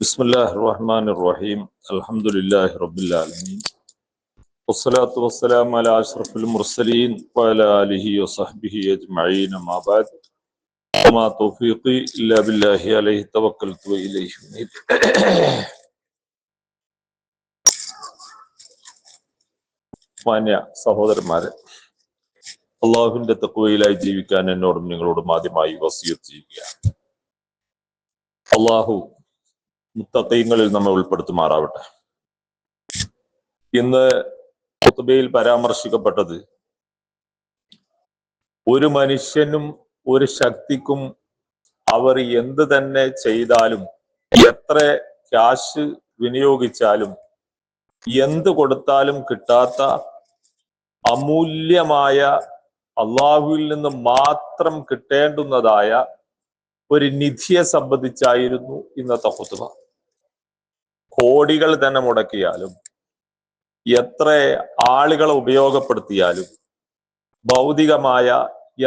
بسم الله الرحمن الرحيم الحمد لله رب العالمين والصلاة والسلام على أشرف المرسلين وعلى آله وصحبه أجمعين ما بعد وما توفيقي إلا بالله عليه توكلت وإليه أنيب മാന്യ സഹോദരന്മാരെ, അള്ളാഹുവിന്റെ തഖ്വയിലായി ജീവിക്കാൻ എന്നോടും നിങ്ങളോടും ആദ്യമായി വസിയത്ത് ചെയ്യുകയാണ്. അള്ളാഹു മുത്തഖീങ്ങളിൽ നമ്മെ ഉൾപ്പെടുത്തുമാറാവട്ടെ. ഇന്ന് ഖുതുബയിൽ പരാമർശിക്കപ്പെട്ടത് ഒരു മനുഷ്യനും ഒരു ശക്തിക്കും അവർ എന്ത് തന്നെ ചെയ്താലും, എത്ര ക്യാഷ് വിനിയോഗിച്ചാലും, എന്ത് കൊടുത്താലും കിട്ടാത്ത അമൂല്യമായ അള്ളാഹുവിൽ നിന്ന് മാത്രം കിട്ടേണ്ടുന്നതായ ഒരു നിധിയെ സംബന്ധിച്ചായിരുന്നു ഇന്നത്തെ ഖുതുബ. കോടികൾ തന്നെ മുടക്കിയാലും, എത്ര ആളുകളെ ഉപയോഗപ്പെടുത്തിയാലും, ഭൗതികമായ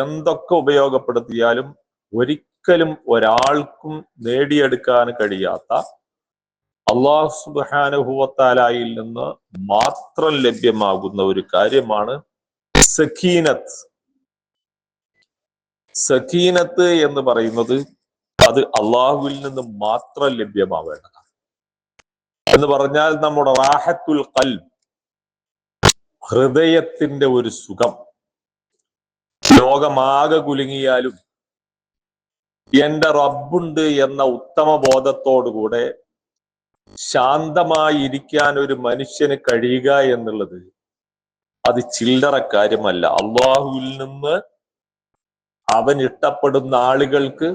എന്തൊക്കെ ഉപയോഗപ്പെടുത്തിയാലും ഒരിക്കലും ഒരാൾക്കും നേടിയെടുക്കാൻ കഴിയാത്ത അല്ലാഹു സുബ്ഹാനഹു വ തആലയിൽ നിന്ന് മാത്രം ലഭ്യമാകുന്ന ഒരു കാര്യമാണ് സക്കീനത്ത്. സക്കീനത്ത് എന്ന് പറയുന്നത് അത് അള്ളാഹുവിൽ നിന്ന് മാത്രം ലഭ്യമാവേണ്ടതാണ്. എന്ന് പറഞ്ഞാൽ നമ്മുടെ റാഹത്തുൽ ഖൽബ്, ഹൃദയത്തിന്റെ ഒരു സുഖം. ലോകമാകെ കുലുങ്ങിയാലും എന്റെ റബ്ബുണ്ട് എന്ന ഉത്തമ ബോധത്തോടുകൂടെ ശാന്തമായി ഇരിക്കാൻ ഒരു മനുഷ്യന് കഴിയുക എന്നുള്ളത് അത് ചില്ലറ കാര്യമല്ല. അള്ളാഹുവിൽ നിന്ന് അവൻ ഇഷ്ടപ്പെടുന്ന ആളുകൾക്ക്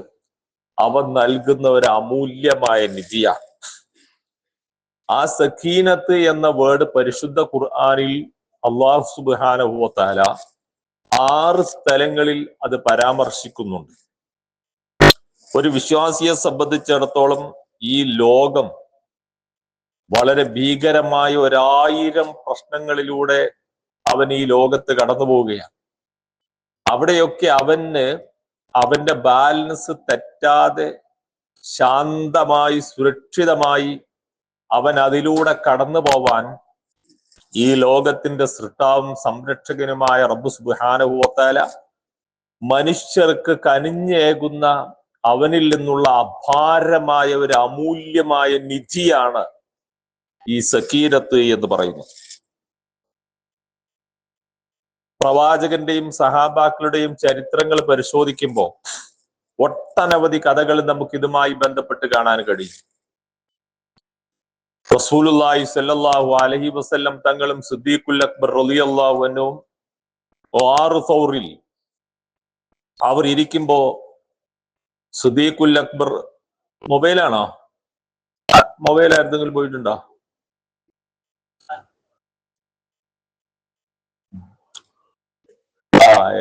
അവൻ നൽകുന്ന ഒരു അമൂല്യമായ നിധിയാണ്. ആ സക്കീനത്ത് എന്ന വേർഡ് പരിശുദ്ധ ഖുർആനിൽ അല്ലാഹു സുബ്ഹാനഹു വ തആല 6 സ്ഥലങ്ങളിൽ അത് പരാമർശിക്കുന്നുണ്ട്. ഒരു വിശ്വാസിയെ സംബന്ധിച്ചിടത്തോളം ഈ ലോകം വളരെ ഭീകരമായ 1000 പ്രശ്നങ്ങളിലൂടെ അവൻ ഈ ലോകത്ത് കടന്നു പോവുകയാണ്. അവിടെയൊക്കെ അവന്റെ ബാലൻസ് തെറ്റാതെ ശാന്തമായി സുരക്ഷിതമായി അവൻ അതിലൂടെ കടന്നു പോവാൻ ഈ ലോകത്തിന്റെ സൃഷ്ടാവും സംരക്ഷകനുമായ റബ്ബ് സുബ്ഹാനഹു വ തആല മനുഷ്യർക്ക് കനിഞ്ഞേകുന്ന അവനിൽ നിന്നുള്ള അപാരമായ ഒരു അമൂല്യമായ നിധിയാണ് ഈ സക്കീനത്ത് എന്ന് പറയുന്നത്. പ്രവാചകന്റെയും സഹാബാക്കളുടെയും ചരിത്രങ്ങൾ പരിശോധിക്കുമ്പോൾ ഒട്ടനവധി കഥകൾ നമുക്ക് ഇതുമായി ബന്ധപ്പെട്ട് കാണാൻ കഴിയും. റസൂലുള്ളാഹി സ്വല്ലല്ലാഹു അലൈഹി വസല്ലം തങ്ങളും സിദ്ദീഖുൽ അക്ബർ റളിയല്ലാഹു അൻഹും ഗാറു സൗറിൽ അവർ ഇരിക്കുമ്പോ സിദ്ദീഖുൽ അക്ബർ മൊബൈലാണോ? മൊബൈൽ ആയിരുന്നെങ്കിലും പോയിട്ടുണ്ടോ?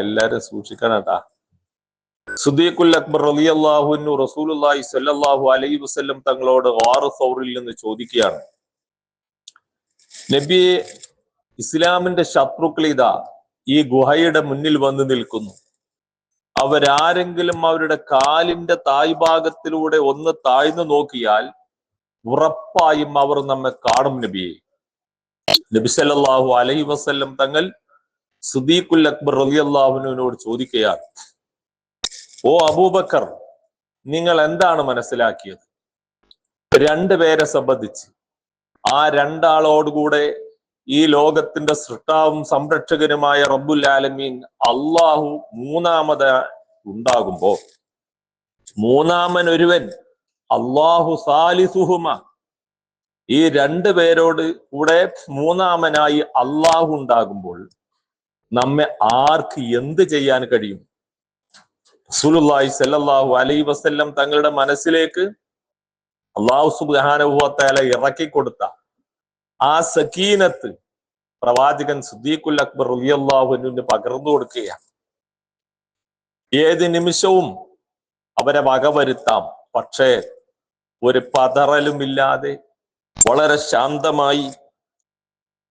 എല്ലാരും സൂക്ഷിക്കാനാട്ടാ. സിദ്ദീഖുൽ അക്ബർ റളിയല്ലാഹു അൻഹു റസൂലുള്ളാഹി സ്വല്ലല്ലാഹു അലൈഹി വസല്ലം തങ്ങളോട് ഗാറു സൗറിൽ നിന്ന് ചോദിക്കുകയാണ്, നബിയെ, ഇസ്ലാമിന്റെ ശത്രുക്കൾ ഇതാ ഈ ഗുഹയുടെ മുന്നിൽ വന്ന് നിൽക്കുന്നു. അവരാരെങ്കിലും അവരുടെ കാലിന്റെ തായ്ഭാഗത്തിലൂടെ ഒന്ന് താഴ്ന്നു നോക്കിയാൽ ഉറപ്പായും അവർ നമ്മെ കാണും നബിയെ. നബി സല്ലല്ലാഹു അലൈഹി വസല്ലം തങ്ങൾ സിദ്ദീഖുൽ അക്ബർ റളിയല്ലാഹു അൻഹുവിനോട് ചോദിക്കുകയാണ്, ഓ അബൂബക്കർ, നിങ്ങൾ എന്താണ് മനസ്സിലാക്കിയത്? 2 പേരെ സംബന്ധിച്ച്, ആ 2 ആളോടുകൂടെ ഈ ലോകത്തിന്റെ സൃഷ്ടാവും സംരക്ഷകനുമായ റബ്ബുൽ ആലമീൻ അള്ളാഹു മൂന്നാമത് ഉണ്ടാകുമ്പോ മൂന്നാമൻ ഒരുവൻ അള്ളാഹു സാലിസുഹുമ, ഈ 2 പേരോട് കൂടെ മൂന്നാമനായി അള്ളാഹു ഉണ്ടാകുമ്പോൾ നമ്മെ ആർക്ക് എന്ത് ചെയ്യാൻ കഴിയും? റസൂലുള്ളാഹി സ്വല്ലല്ലാഹു അലൈഹി വസല്ലം തങ്ങളുടെ മനസ്സിലേക്ക് അല്ലാഹു സുബ്ഹാനഹു വ തആല ഇറക്കി കൊടുത്ത ആ സക്കീനത്ത് പ്രവാചകൻ സിദ്ദീഖുൽ അക്ബർ റളിയല്ലാഹു അൻഹുവിന് പകർന്നു കൊടുക്കുകയാണ്. ഏത് നിമിഷവും അവരെ വകവരുത്താം, പക്ഷേ ഒരു പതറലുമില്ലാതെ വളരെ ശാന്തമായി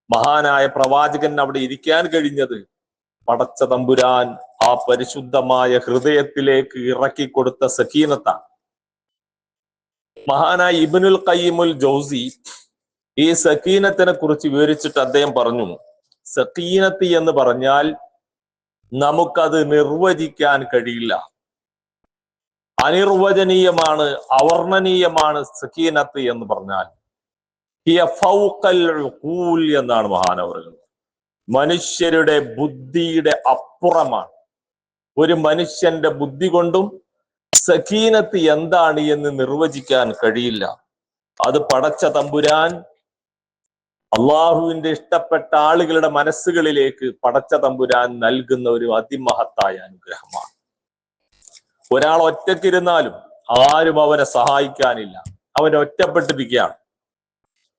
മഹാനായ പ്രവാചകൻ അവിടെ ഇരിക്കാൻ കഴിഞ്ഞത് പടച്ച തമ്പുരാൻ ആ പരിശുദ്ധമായ ഹൃദയത്തിലേക്ക് ഇറക്കി കൊടുത്ത സക്കീനത്താണ്. മഹാനായ ഇബ്നുൽ ഖയ്യിമുൽ ജൗസി ഈ സക്കീനത്തിനെ കുറിച്ച് വിവരിച്ചിട്ട് അദ്ദേഹം പറഞ്ഞു, സക്കീനത്ത് എന്ന് പറഞ്ഞാൽ നമുക്കത് നിർവചിക്കാൻ കഴിയില്ല, അനിർവചനീയമാണ്, അവർണ്ണനീയമാണ്. സക്കീനത്ത് എന്ന് പറഞ്ഞാൽ ഹിയ ഫൗഖൽ ഉഖൂൽ എന്നാണ് മഹാനവറുകൾ. മനുഷ്യരുടെ ബുദ്ധിയുടെ അപ്പുറമാണ്. ഒരു മനുഷ്യന്റെ ബുദ്ധി കൊണ്ടും സക്കീനത്ത് എന്താണ് എന്ന് നിർവചിക്കാൻ കഴിയില്ല. അത് പടച്ച തമ്പുരാൻ അള്ളാഹുവിന്റെ ഇഷ്ടപ്പെട്ട ആളുകളുടെ മനസ്സുകളിലേക്ക് പടച്ച തമ്പുരാൻ നൽകുന്ന ഒരു അതിമഹത്തായ അനുഗ്രഹമാണ്. ഒരാൾ ഒറ്റക്കിരുന്നാലും ആരും അവനെ സഹായിക്കാനില്ല, അവൻ ഒറ്റപ്പെട്ടിരിക്കുകയാണ്.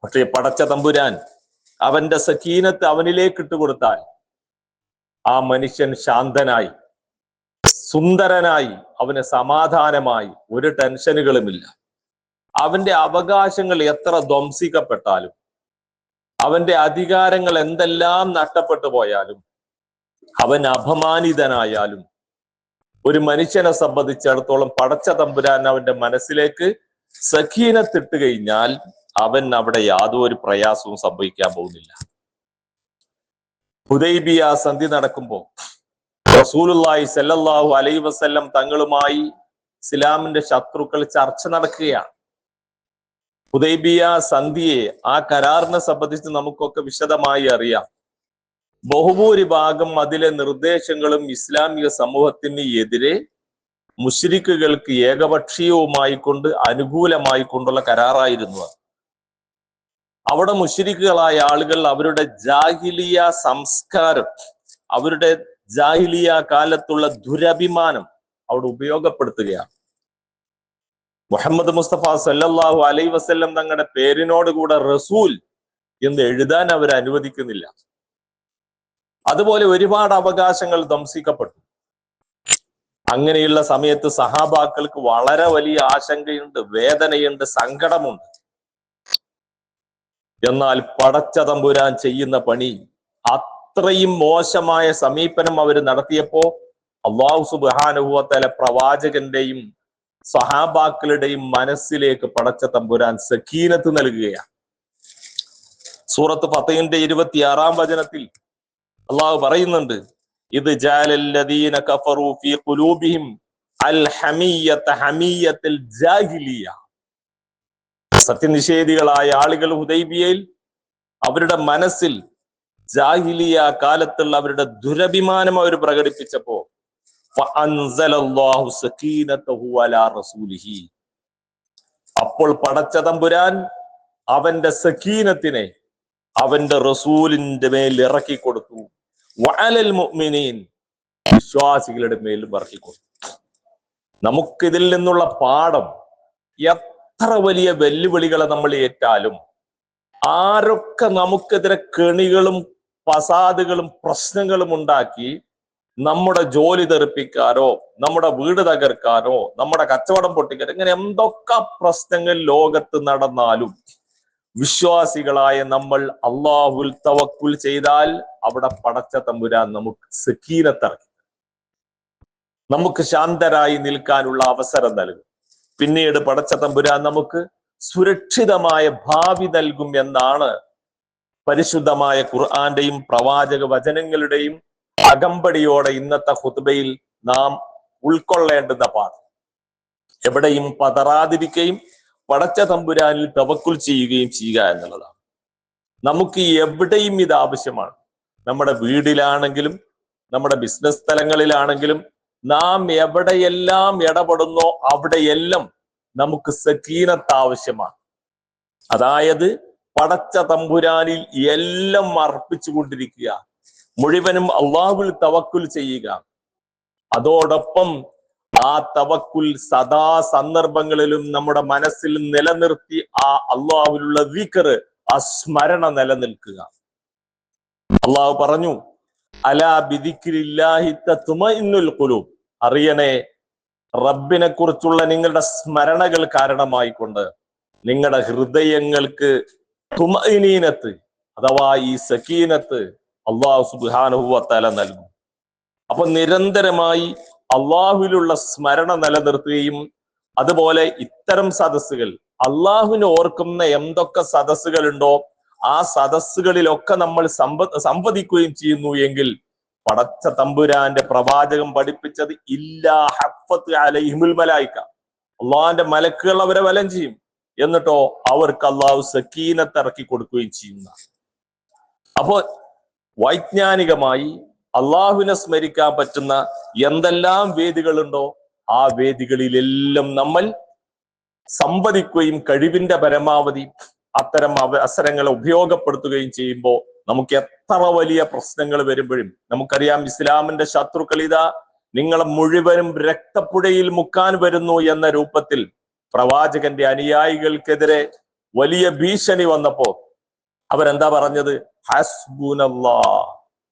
പക്ഷേ പടച്ച തമ്പുരാൻ അവന്റെ സക്കീനത്ത് അവനിലേക്ക് ഇട്ടുകൊടുത്താൽ ആ മനുഷ്യൻ ശാന്തനായി, സുന്ദരനായി, അവന് സമാധാനമായി, ഒരു ടെൻഷനുകളുമില്ല. അവന്റെ അവകാശങ്ങൾ എത്ര ധ്വംസിക്കപ്പെട്ടാലും, അവന്റെ അധികാരങ്ങൾ എന്തെല്ലാം നഷ്ടപ്പെട്ടു പോയാലും, അവൻ അപമാനിതനായാലും, ഒരു മനുഷ്യനെ സംബന്ധിച്ചിടത്തോളം പടച്ച തമ്പുരാൻ അവന്റെ മനസ്സിലേക്ക് സക്കീനത്തിട്ട് കഴിഞ്ഞാൽ അവൻ അവിടെ യാതൊരു പ്രയാസവും സംഭവിക്കാൻ പോകുന്നില്ല. ഹുദൈബിയ സന്ധി നടക്കുമ്പോൾ റസൂലുള്ളാഹി സ്വല്ലല്ലാഹു അലൈഹി വസല്ലം തങ്ങളുമായി ഇസ്ലാമിന്റെ ശത്രുക്കൾ ചർച്ച നടക്കുകയാണ്. ഹുദൈബിയ സന്ധിയെ, ആ കരാറിനെ സംബന്ധിച്ച് നമുക്കൊക്കെ വിശദമായി അറിയാം. ബഹുഭൂരിഭാഗം അതിലെ നിർദ്ദേശങ്ങളും ഇസ്ലാമിക സമൂഹത്തിന് എതിരെ മുശ്രിക്കുകൾക്ക് ഏകപക്ഷീയവുമായി കൊണ്ട് അനുകൂലമായി കൊണ്ടുള്ള കരാറായിരുന്നു. അവിടെ മുശ്രിക്കുകളായ ആളുകൾ അവരുടെ ജാഹിലിയ സംസ്കാരം, അവരുടെ ജാഹിലിയ കാലത്തുള്ള ദുരഭിമാനം അവിടെ ഉപയോഗപ്പെടുത്തുകയാണ്. മുഹമ്മദ് മുസ്തഫ സല്ലല്ലാഹു അലൈഹി വസല്ലം തങ്ങളുടെ പേരിനോട് കൂടെ റസൂൽ എന്ന് എഴുതാൻ അവർ അനുവദിക്കുന്നില്ല. അതുപോലെ ഒരുപാട് അവകാശങ്ങൾ ധ്വംസിക്കപ്പെട്ടു. അങ്ങനെയുള്ള സമയത്ത് സഹാബാക്കൾക്ക് വളരെ വലിയ ആശങ്കയുണ്ട്, വേദനയുണ്ട്, സങ്കടമുണ്ട്. എന്നാൽ പടച്ച തമ്പുരാൻ ചെയ്യുന്ന പണി, അത്രയും മോശമായ സമീപനം അവർ നടത്തിയപ്പോ അല്ലാഹു സുബ്ഹാനഹു വ തആല പ്രവാചകന്റെയും സഹാബാക്കളുടെയും മനസ്സിലേക്ക് പടച്ച തമ്പുരാൻ സക്കീനത്ത് നൽകുകയാണ്. സൂറത്ത് ഫതഹിന്റെ 26-ാം വചനത്തിൽ അള്ളാഹു പറയുന്നുണ്ട്, ഇത് ജഅലല്ലദീന കഫറു ഫീ ഖുലൂബിഹിം അൽ ഹമിയ്യത ഹമിയ്യത്തുൽ ജാഹിലിയ. സത്യനിഷേധികളായ ആളുകൾ ഹുദൈബിയയിൽ അവരുടെ മനസ്സിൽ ജാഹിലിയ കാലത്തുള്ള അവരുടെ ദുരഭിമാനം അവർ പ്രകടിപ്പിച്ചപ്പോ ഫഅൻസലല്ലാഹു സകീനതഹു അലാ റസൂലിഹി, അപ്പോൾ പടച്ച തമ്പുരാൻ അവന്റെ സകീനത്തിനെ അവന്റെ റസൂലിന്റെ മേൽ ഇറക്കി കൊടുത്തു. വഅലൽ മുഅ്മിനീൻ, വിശ്വാസികളുടെ മേലും ഇറക്കി കൊടുത്തു. നമുക്കിതിൽ നിന്നുള്ള പാഠം, എത്ര വലിയ വെല്ലുവിളികളെ നമ്മൾ ഏറ്റാലും, ആരൊക്കെ നമുക്കെതിരെ കെണികളും ഫസാദുകളും പ്രശ്നങ്ങളും ഉണ്ടാക്കി നമ്മുടെ ജോലി തെറിപ്പിക്കാനോ, നമ്മുടെ വീട് തകർക്കാനോ, നമ്മുടെ കച്ചവടം പൊട്ടിക്കാനോ, ഇങ്ങനെ എന്തൊക്കെ പ്രശ്നങ്ങൾ ലോകത്ത് നടന്നാലും വിശ്വാസികളായ നമ്മൾ അല്ലാഹുൽ തവക്കുൽ ചെയ്താൽ അവിടെ പടച്ച തമ്പുരാൻ നമുക്ക് സക്കീനത്തിറക്കി, നമുക്ക് ശാന്തരായി നിൽക്കാനുള്ള അവസരം നൽകും. പിന്നീട് പടച്ച തമ്പുരാൻ നമുക്ക് സുരക്ഷിതമായ ഭാവി നൽകും എന്നാണ് പരിശുദ്ധമായ ഖുർആന്റെയും പ്രവാചക വചനങ്ങളുടെയും അകമ്പടിയോടെ ഇന്നത്തെ ഖുത്ബയിൽ നാം ഉൾക്കൊള്ളേണ്ടുന്ന പാഠം. എവിടെയും പതറാതിരിക്കുകയും പടച്ച തമ്പുരാനിൽ തവക്കുൽ ചെയ്യുകയും ചെയ്യുക എന്നുള്ളതാണ്. നമുക്ക് എവിടെയും ഇത് ആവശ്യമാണ്. നമ്മുടെ വീടിലാണെങ്കിലും, നമ്മുടെ ബിസിനസ് സ്ഥലങ്ങളിലാണെങ്കിലും, നാം എവിടെയെല്ലാം ഇടപെടുന്നോ അവിടെയെല്ലാം നമുക്ക് സക്കീനത്ത് ആവശ്യമാണ്. അതായത് പടച്ച തമ്പുരാനിൽ എല്ലാം അർപ്പിച്ചു കൊണ്ടിരിക്കുക, മുഴുവനും അള്ളാഹുവിൽ തവക്കുൽ ചെയ്യുക. അതോടൊപ്പം ആ തവക്കുൽ സദാ സന്ദർഭങ്ങളിലും നമ്മുടെ മനസ്സിൽ നിലനിർത്തി ആ അള്ളാഹുവിലുള്ള ദിക്ർ, ആ സ്മരണ നിലനിൽക്കുക. അള്ളാഹു പറഞ്ഞു, അലാ ബിദിക്രില്ലാഹി തത്മഇന്നുൽ ഖുലൂബ്, അറിയണേ റബ്ബിനെ കുറിച്ചുള്ള നിങ്ങളുടെ സ്മരണകൾ കാരണമായിക്കൊണ്ട് നിങ്ങളുടെ ഹൃദയങ്ങൾക്ക് തുമഇനീനത്ത് അഥവാ ഈ സക്കീനത്ത് അല്ലാഹു സുബ്ഹാനഹു വ തആല നൽകും. അപ്പൊ നിരന്തരമായി അള്ളാഹുവിലുള്ള സ്മരണ നിലനിർത്തുകയും അതുപോലെ ഇത്തരം സദസ്സുകൾ, അള്ളാഹുവിനെ ഓർക്കുന്ന എന്തൊക്കെ സദസ്സുകളുണ്ടോ ആ സദസ്സുകളിലൊക്കെ നമ്മൾ സംവദിക്കുകയും ചെയ്യുന്നു എങ്കിൽ പടച്ച തമ്പുരാന്റെ പ്രവാചകം പഠിപ്പിച്ചത് ഇല്ലാ ഹഫ്ഫത്ത് അലൈഹിമുൽ മലായിക, അള്ളാഹിന്റെ മലക്കുകൾ അവരെ വലം ചെയ്യും, എന്നിട്ടോ അവർക്ക് അള്ളാഹു സക്കീനത്ത് ഇറക്കി കൊടുക്കുകയും ചെയ്യുന്ന. അപ്പോ വൈജ്ഞാനികമായി അള്ളാഹുവിനെ സ്മരിക്കാൻ പറ്റുന്ന എന്തെല്ലാം വേദികളുണ്ടോ ആ വേദികളിലെല്ലാം നമ്മൾ സംവദിക്കുകയും കഴിവിന്റെ പരമാവധി അത്തരം അവസരങ്ങളെ ഉപയോഗപ്പെടുത്തുകയും ചെയ്യുമ്പോൾ നമുക്ക് എത്ര വലിയ പ്രശ്നങ്ങൾ വരുമ്പോഴും നമുക്കറിയാം, ഇസ്ലാമിന്റെ ശത്രുക്കൾ ഇതാ നിങ്ങളെ മുഴുവനും രക്തപ്പുഴയിൽ മുക്കാൻ വരുന്നു എന്ന രൂപത്തിൽ പ്രവാചകന്റെ അനുയായികൾക്കെതിരെ വലിയ ഭീഷണി വന്നപ്പോ അവരെന്താ പറഞ്ഞത്? ഹസ്ബുനല്ലാഹ്,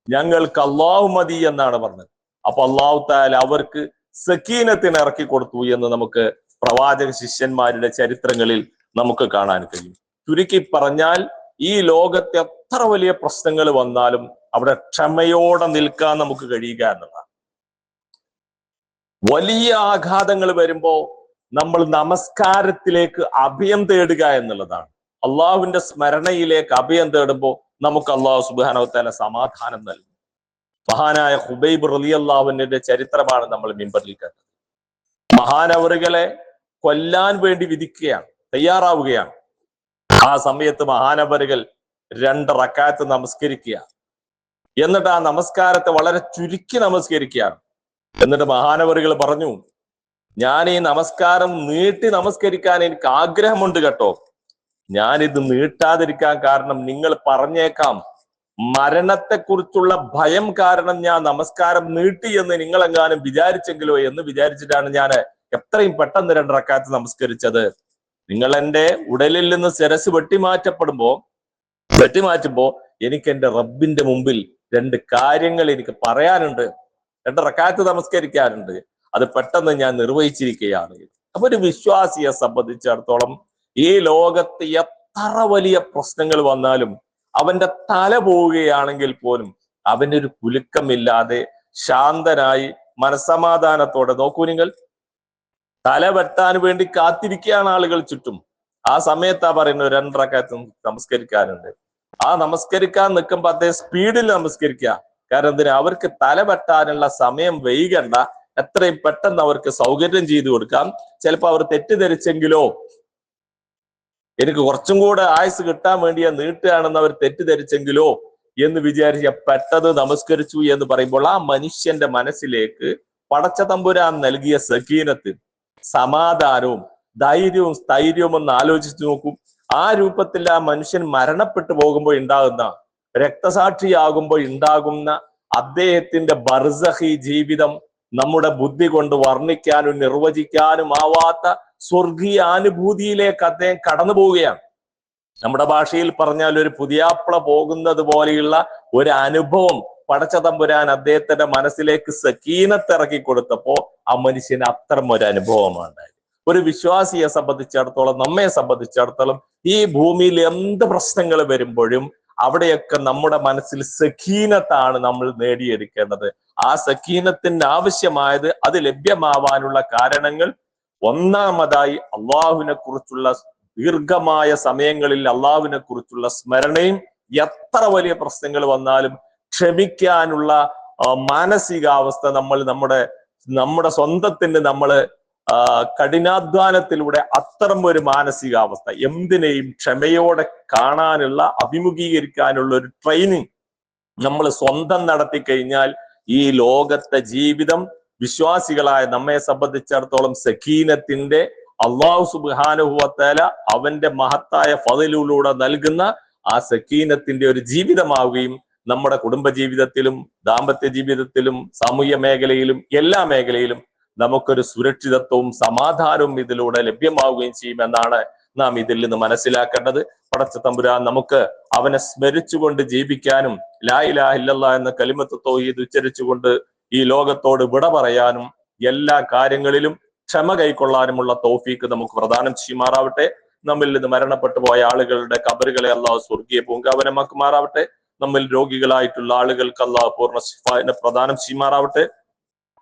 ഞങ്ങൾക്ക് അള്ളാഹു മതി എന്നാണ് പറഞ്ഞത്. അപ്പൊ അള്ളാഹു തആല അവർക്ക് സക്കീനത്തിന് ഇറക്കി കൊടുത്തു എന്ന് നമുക്ക് പ്രവാചക ശിഷ്യന്മാരുടെ ചരിത്രങ്ങളിൽ നമുക്ക് കാണാൻ കഴിയും. ചുരുക്കി പറഞ്ഞാൽ ഈ ലോകത്തെ എത്ര വലിയ പ്രശ്നങ്ങൾ വന്നാലും അവിടെ ക്ഷമയോടെ നിൽക്കാൻ നമുക്ക് കഴിയുക എന്നതാണ്. വലിയ ആഘാതങ്ങൾ വരുമ്പോ നമ്മൾ നമസ്കാരത്തിലേക്ക് അഭയം തേടുക എന്നുള്ളതാണ്. അള്ളാഹുവിന്റെ സ്മരണയിലേക്ക് അഭയം തേടുമ്പോൾ നമുക്ക് അള്ളാഹു സുബ്ഹാനഹു വ തആല സമാധാനം നൽകും. മഹാനായ ഹുബൈബ് റളിയല്ലാഹുവിന്റെ ചരിത്രമാണ് നമ്മൾ മിമ്പറിൽ കേട്ടത്. മഹാനവറുകളെ കൊല്ലാൻ വേണ്ടി വിധിക്കുകയാണ്, തയ്യാറാവുകയാണ്. ആ സമയത്ത് മഹാനവറുകൾ 2 റക്അത്ത് നമസ്കരിക്കുക. എന്നിട്ട് ആ നമസ്കാരത്തെ വളരെ ചുരുക്കി നമസ്കരിക്കുകയാണ്. എന്നിട്ട് മഹാനവറുകൾ പറഞ്ഞു, ഞാൻ ഈ നമസ്കാരം നീട്ടി നമസ്കരിക്കാൻ എനിക്ക് ആഗ്രഹമുണ്ട് കേട്ടോ. ഞാനിത് നീട്ടാതിരിക്കാൻ കാരണം നിങ്ങൾ പറഞ്ഞേക്കാം മരണത്തെക്കുറിച്ചുള്ള ഭയം കാരണം ഞാൻ നമസ്കാരം നീട്ടി എന്ന് നിങ്ങളെങ്ങാനും വിചാരിച്ചെങ്കിലോ എന്ന് വിചാരിച്ചിട്ടാണ് ഞാൻ എത്രയും പെട്ടെന്ന് 2 റക്അത്ത് നമസ്കരിച്ചത്. നിങ്ങൾ എന്റെ ഉടലിൽ നിന്ന് ശിരസ് വെട്ടിമാറ്റുമ്പോ എനിക്ക് എന്റെ റബ്ബിന്റെ മുമ്പിൽ 2 കാര്യങ്ങൾ എനിക്ക് പറയാനുണ്ട്, 2 റക്അത്ത് നമസ്കരിക്കാനുണ്ട്, അത് പെട്ടെന്ന് ഞാൻ നിർവഹിച്ചിരിക്കുകയാണ്. അപ്പൊ ഒരു വിശ്വാസിയെ സംബന്ധിച്ചിടത്തോളം ഈ ലോകത്ത് എത്ര വലിയ പ്രശ്നങ്ങൾ വന്നാലും അവന്റെ തല പോവുകയാണെങ്കിൽ പോലും അവനൊരു കുലുക്കമില്ലാതെ ശാന്തനായി മനസ്സമാധാനത്തോടെ, നോക്കൂ നിങ്ങൾ, തല വെട്ടാൻ വേണ്ടി കാത്തിരിക്കുകയാണ് ആളുകൾ ചുറ്റും. ആ സമയത്താ പറയുന്നത് 2 റക്അത്ത് നമസ്കരിക്കാനുണ്ട്. ആ നമസ്കരിക്കാൻ നിൽക്കുമ്പോ അദ്ദേഹം സ്പീഡിൽ നമസ്കരിക്കുക. കാരണം എന്തിനാ? അവർക്ക് തല വെട്ടാനുള്ള സമയം വൈകണ്ട, എത്രയും പെട്ടെന്ന് അവർക്ക് സൗകര്യം ചെയ്തു കൊടുക്കാം. ചിലപ്പോ അവർ തെറ്റിദ്ധരിച്ചെങ്കിലോ, എനിക്ക് കുറച്ചും കൂടെ ആയുസ് കിട്ടാൻ വേണ്ടിയാ നീട്ടുകയാണെന്ന് അവർ തെറ്റിദ്ധരിച്ചെങ്കിലോ എന്ന് വിചാരിച്ച പെട്ടെന്ന് നമസ്കരിച്ചു എന്ന് പറയുമ്പോൾ ആ മനുഷ്യന്റെ മനസ്സിലേക്ക് പടച്ച തമ്പുരാൻ നൽകിയ സക്കീനത്ത്, സമാധാനവും ധൈര്യവും സ്ഥൈര്യവും ഒന്ന് ആലോചിച്ചു നോക്കും. ആ രൂപത്തിൽ ആ മനുഷ്യൻ മരണപ്പെട്ടു പോകുമ്പോൾ ഉണ്ടാകുന്ന, രക്തസാക്ഷിയാകുമ്പോൾ ഉണ്ടാകുന്ന അദ്ദേഹത്തിന്റെ ബർസഖി ജീവിതം നമ്മുടെ ബുദ്ധി കൊണ്ട് വർണ്ണിക്കാനും നിർവചിക്കാനും ആവാത്ത സ്വർഗീയ അനുഭൂതിയിലേക്ക് അദ്ദേഹം കടന്നു പോവുകയാണ്. നമ്മുടെ ഭാഷയിൽ പറഞ്ഞാൽ ഒരു പുതിയാപ്ല പോകുന്നത് പോലെയുള്ള ഒരു അനുഭവം പടച്ച തമ്പുരാൻ അദ്ദേഹത്തിന്റെ മനസ്സിലേക്ക് സക്കീനത്ത് ഇറക്കി കൊടുത്തപ്പോ ആ മനുഷ്യന് അത്തരം ഒരു അനുഭവമാണ്. ഒരു വിശ്വാസിയെ സംബന്ധിച്ചിടത്തോളം, നമ്മെ സംബന്ധിച്ചിടത്തോളം ഈ ഭൂമിയിൽ എന്ത് പ്രശ്നങ്ങൾ വരുമ്പോഴും അവിടെയൊക്കെ നമ്മുടെ മനസ്സിൽ സക്കീനത്താണ് നമ്മൾ നേടിയെടുക്കേണ്ടത്. ആ സക്കീനത്തിന് ആവശ്യമായത്, അത് ലഭ്യമാവാനുള്ള കാരണങ്ങൾ, ഒന്നാമതായി അള്ളാഹുവിനെ കുറിച്ചുള്ള ദീർഘമായ സമയങ്ങളിൽ അള്ളാഹുവിനെ കുറിച്ചുള്ള സ്മരണയും, എത്ര വലിയ പ്രശ്നങ്ങൾ വന്നാലും ക്ഷമിക്കാനുള്ള മാനസികാവസ്ഥ നമ്മൾ നമ്മുടെ സ്വന്തത്തിന് നമ്മൾ കഠിനാധ്വാനത്തിലൂടെ അത്തരം ഒരു മാനസികാവസ്ഥ, എന്തിനേയും ക്ഷമയോടെ കാണാനുള്ള, അഭിമുഖീകരിക്കാനുള്ള ഒരു ട്രെയിനിങ് നമ്മൾ സ്വന്തം നടത്തി കഴിഞ്ഞാൽ ഈ ലോകത്തെ ജീവിതം വിശ്വാസികളായ നമ്മെ സംബന്ധിച്ചിടത്തോളം സക്കീനത്തിന്റെ, അള്ളാഹു സുബ്ഹാനഹു വ തആല അവന്റെ മഹത്തായ ഫളിലൂടെ നൽകുന്ന ആ സക്കീനത്തിന്റെ ഒരു ജീവിതമാവുകയും നമ്മുടെ കുടുംബ ജീവിതത്തിലും ദാമ്പത്യ ജീവിതത്തിലും സാമൂഹ്യ മേഖലയിലും എല്ലാ മേഖലയിലും നമുക്കൊരു സുരക്ഷിതത്വവും സമാധാനവും ഇതിലൂടെ ലഭ്യമാവുകയും ചെയ്യുമെന്നാണ് നാം ഇതിൽ നിന്ന് മനസ്സിലാക്കേണ്ടത്. പടച്ച തമ്പുരാൻ നമുക്ക് അവനെ സ്മരിച്ചുകൊണ്ട് ജീവിക്കാനും ലാ ഇലാഹ ഇല്ലല്ലാഹ് എന്ന കലിമത്ത് തൗഹീദ് ഉച്ചരിച്ചുകൊണ്ട് ഈ ലോകത്തോട് വിട പറയാനും എല്ലാ കാര്യങ്ങളിലും ക്ഷമ കൈക്കൊള്ളാനുമുള്ള തൗഫീക്ക് നമുക്ക് പ്രദാനം ചെയ്യുമാറാവട്ടെ. നമ്മിൽ നിന്ന് മരണപ്പെട്ടു പോയ ആളുകളുടെ ഖബറുകളെ അള്ളാഹു സ്വർഗീയ പൂങ്കാവനമാക്കുമാറാവട്ടെ. നമ്മിൽ രോഗികളായിട്ടുള്ള ആളുകൾക്ക് അള്ളാഹു പൂർണ്ണ ശിഫാഇനെ പ്രദാനം ചെയ്യുമാറാവട്ടെ.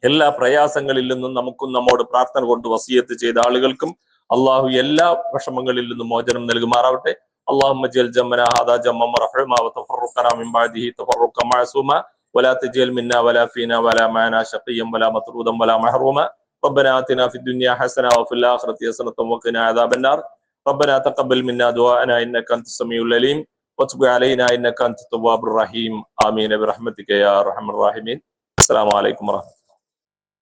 എല്ലാ പ്രയാസങ്ങളിൽ നിന്നും നമുക്കും നമ്മോട് പ്രാർത്ഥന കൊണ്ട് വസിയത്ത് ചെയ്ത ആളുകൾക്കും അള്ളാഹു എല്ലാ വിഷമങ്ങളിൽ നിന്നും മോചനം നൽകുമാറാവട്ടെ. اللهم اجعل جمعنا هذا جمعا مرحوما وتفرقنا من بعده تفرقا معصوما ولا تجعل منا ولا فينا ولا معنا شقيا ولا مطرودا ولا محروما. ربنا آتنا في الدنيا حسنة وفي الآخرة حسنة وقنا عذاب النار. ربنا تقبل منا دعاءنا إنك أنت السميع العليم وتب علينا إنك أنت التواب الرحيم. آمين برحمتك يا أرحم الراحمين. السلام عليكم ورحمة الله.